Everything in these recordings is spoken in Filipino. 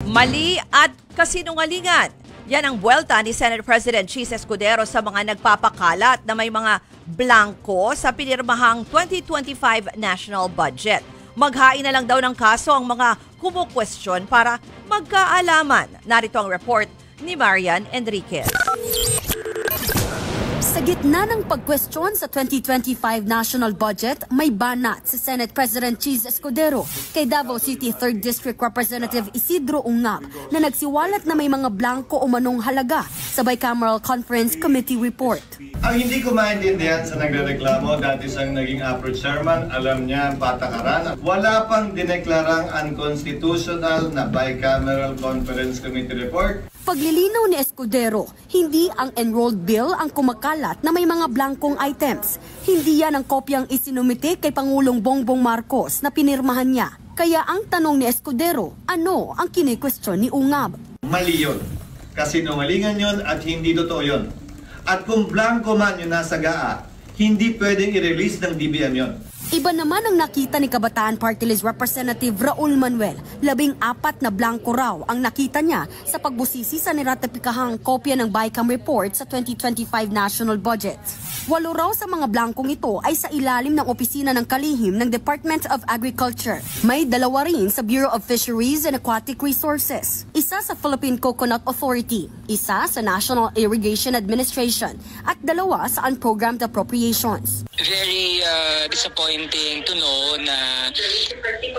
Mali at kasinungalingan. Yan ang buwelta ni Senate President Chis Escudero sa mga nagpapakalat na may mga blanco sa pinirmahang 2025 national budget. Maghain na lang daw ng kaso ang mga kumukwestiyon para magkaalaman. Narito ang report ni Marian Enriquez. Sa gitna ng pagkwestiyon sa 2025 national budget, may banat si Senate President Chis Escudero kay Davao City 3rd District Representative Isidro Ungab na nagsiwalat na may mga blanco o manong halaga sa Bicameral Conference Committee report. Ang hindi ko maintindihan sa nagrereklamo, dati siyang naging APRO chairman, alam niya ang patakaran. Wala pang dineklarang unconstitutional na Bicameral Conference Committee report. Paglilinaw ni Escudero, hindi ang enrolled bill ang kumakalat na may mga blankong items. Hindi yan ang kopyang isinumite kay Pangulong Bongbong Marcos na pinirmahan niya. Kaya ang tanong ni Escudero, ano ang kinikwestiyon ni Ungab? Mali yun. Kasinungalingan yun at hindi totoo yun. At kung blanco man yung nasa GAA, hindi pwedeng i-release ng DBM yun. Iba naman ang nakita ni Kabataan Party List Representative Raul Manuel. 14 na blanco raw ang nakita niya sa pagbusisi sa niratipikahang kopya ng BICAM report sa 2025 national budget. 8 raw sa mga blankong ito ay sa ilalim ng opisina ng kalihim ng Department of Agriculture. May 2 rin sa Bureau of Fisheries and Aquatic Resources. Isa sa Philippine Coconut Authority, isa sa National Irrigation Administration, at 2 sa Unprogrammed Appropriations. Very disappointing to know na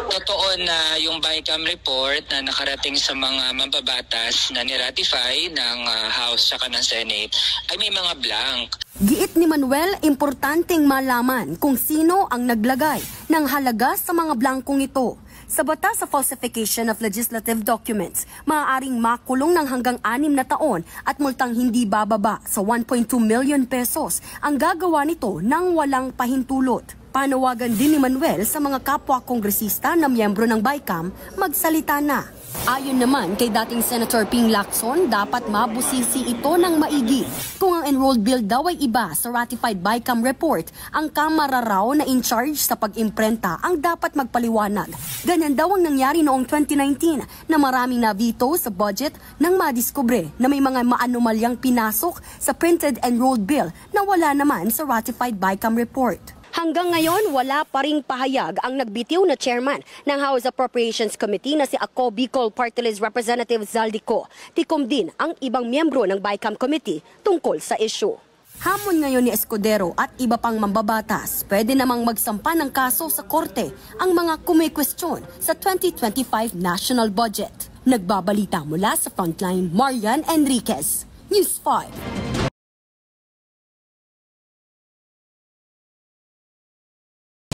totoo na yung BICAM report na nakarating sa mga mambabatas na niratify ng House at ng Senate ay may mga blank. Giit ni Manuel, importanteng malaman kung sino ang naglagay ng halaga sa mga blankong ito. Sa batas sa falsification of legislative documents, maaaring makulong ng hanggang 6 na taon at multang hindi bababa sa 1.2 million pesos ang gagawa nito ng walang pahintulot. Panawagan din ni Manuel sa mga kapwa kongresista na miyembro ng BICAM magsalita na. Ayon naman kay dating Senator Ping Lacson, dapat mabusisi ito ng maigi. Kung ang enrolled bill daw ay iba sa ratified BICAM report, ang Kamara raw na in charge sa pag-imprenta ang dapat magpaliwanag. Ganyan daw ang nangyari noong 2019 na maraming na-veto sa budget nang madiskubre na may mga maanomalyang pinasok sa printed enrolled bill na wala naman sa ratified BICAM report. Hanggang ngayon, wala pa ring pahayag ang nagbitiw na chairman ng House Appropriations Committee na si Ako Bicol Party List Representative Zaldico. Tikom din ang ibang miyembro ng BICAM Committee tungkol sa issue. Hamon ngayon ni Escudero at iba pang mambabatas, pwede namang magsampa ng kaso sa korte ang mga kumikwestiyon sa 2025 national budget. Nagbabalita mula sa Frontline, Marian Enriquez, News 5.